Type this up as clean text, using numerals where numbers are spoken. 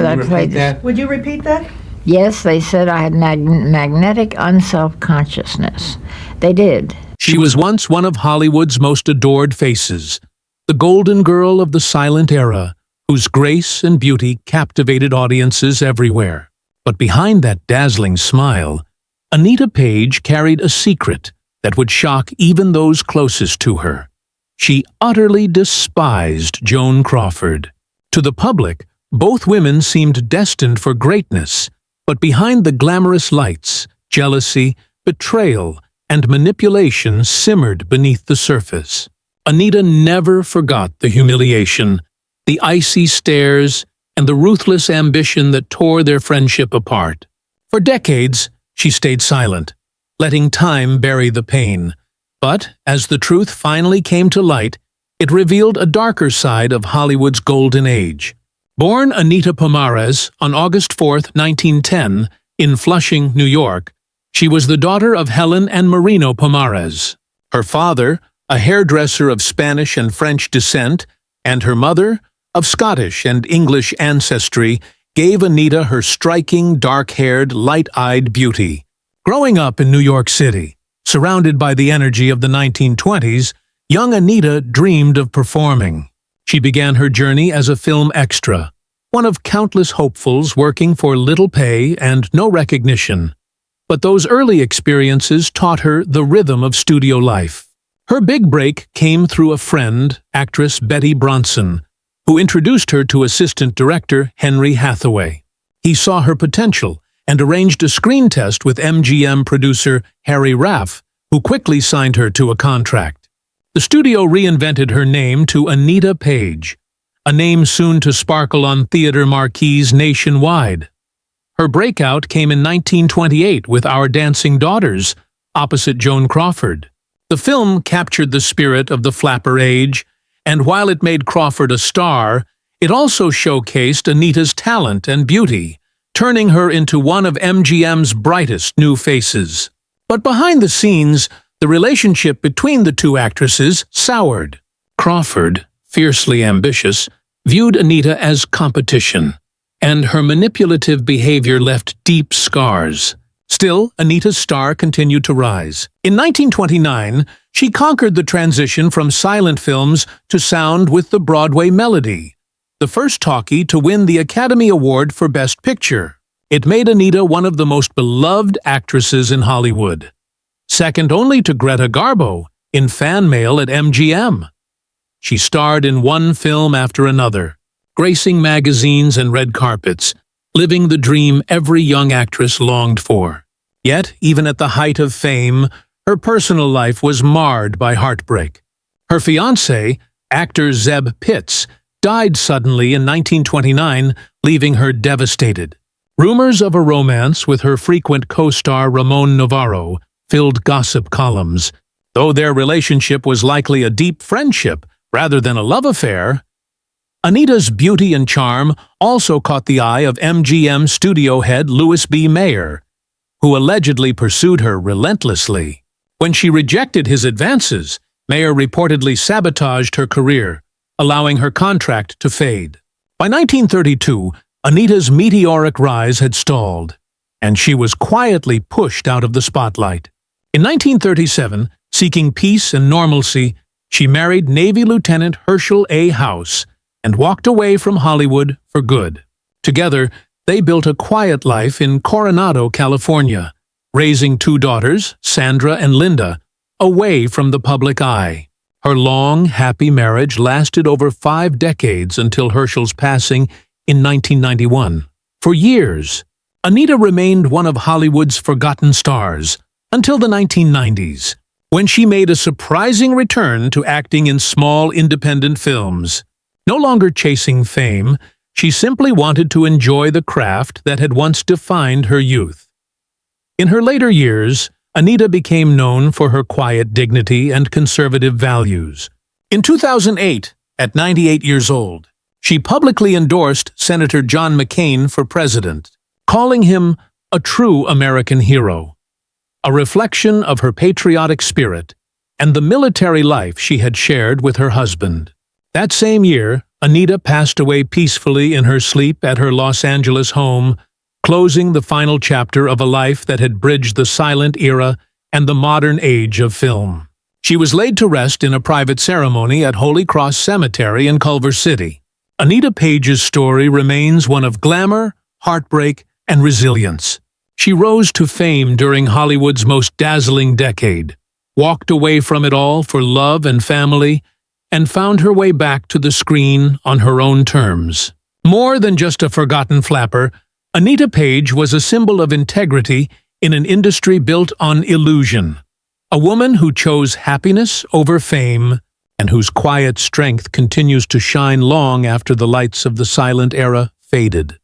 But I Can you played repeat that? Would you repeat that? Yes, they said I had magnetic unself-consciousness. They did. She was once one of Hollywood's most adored faces, the golden girl of the silent era, whose grace and beauty captivated audiences everywhere. But behind that dazzling smile, Anita Page carried a secret that would shock even those closest to her. She utterly despised Joan Crawford. To the public, both women seemed destined for greatness, but behind the glamorous lights, jealousy, betrayal, and manipulation simmered beneath the surface. Anita never forgot the humiliation, the icy stares, and the ruthless ambition that tore their friendship apart. For decades, she stayed silent, letting time bury the pain. But as the truth finally came to light, it revealed a darker side of Hollywood's golden age. Born Anita Pomares on August 4, 1910, in Flushing, New York, she was the daughter of Helen and Marino Pomares. Her father, a hairdresser of Spanish and French descent, and her mother, of Scottish and English ancestry, gave Anita her striking, dark-haired, light-eyed beauty. Growing up in New York City, surrounded by the energy of the 1920s, young Anita dreamed of performing. She began her journey as a film extra, one of countless hopefuls working for little pay and no recognition. But those early experiences taught her the rhythm of studio life. Her big break came through a friend, actress Betty Bronson, who introduced her to assistant director Henry Hathaway. He saw her potential and arranged a screen test with MGM producer Harry Raff, who quickly signed her to a contract. The studio reinvented her name to Anita Page, a name soon to sparkle on theater marquees nationwide. Her breakout came in 1928 with Our Dancing Daughters, opposite Joan Crawford. The film captured the spirit of the flapper age, and while it made Crawford a star, it also showcased Anita's talent and beauty, turning her into one of MGM's brightest new faces. But behind the scenes, the relationship between the two actresses soured. Crawford, fiercely ambitious, viewed Anita as competition, and her manipulative behavior left deep scars. Still, Anita's star continued to rise. In 1929, she conquered the transition from silent films to sound with the Broadway Melody, the first talkie to win the Academy Award for Best Picture. It made Anita one of the most beloved actresses in Hollywood, second only to Greta Garbo in Fan Mail at MGM. She starred in one film after another, gracing magazines and red carpets, living the dream every young actress longed for. Yet, even at the height of fame, her personal life was marred by heartbreak. Her fiancé, actor Zeb Pitts, died suddenly in 1929, leaving her devastated. Rumors of a romance with her frequent co-star Ramon Navarro filled gossip columns. Though their relationship was likely a deep friendship rather than a love affair, Anita's beauty and charm also caught the eye of MGM studio head Louis B. Mayer, who allegedly pursued her relentlessly. When she rejected his advances, Mayer reportedly sabotaged her career, allowing her contract to fade. By 1932, Anita's meteoric rise had stalled, and she was quietly pushed out of the spotlight. In 1937, seeking peace and normalcy, she married Navy Lieutenant Herschel A. House and walked away from Hollywood for good. Together, they built a quiet life in Coronado, California, raising two daughters, Sandra and Linda, away from the public eye. Her long, happy marriage lasted over 5 decades until Herschel's passing in 1991. For years, Anita remained one of Hollywood's forgotten stars until the 1990s, when she made a surprising return to acting in small independent films. No longer chasing fame, she simply wanted to enjoy the craft that had once defined her youth. In her later years, Anita became known for her quiet dignity and conservative values. In 2008, at 98 years old, she publicly endorsed Senator John McCain for president, calling him a true American hero, a reflection of her patriotic spirit and the military life she had shared with her husband. That same year, Anita passed away peacefully in her sleep at her Los Angeles home, closing the final chapter of a life that had bridged the silent era and the modern age of film. She was laid to rest in a private ceremony at Holy Cross Cemetery in Culver City. Anita Page's story remains one of glamour, heartbreak, and resilience. She rose to fame during Hollywood's most dazzling decade, walked away from it all for love and family, and found her way back to the screen on her own terms. More than just a forgotten flapper, Anita Page was a symbol of integrity in an industry built on illusion. A woman who chose happiness over fame and whose quiet strength continues to shine long after the lights of the silent era faded.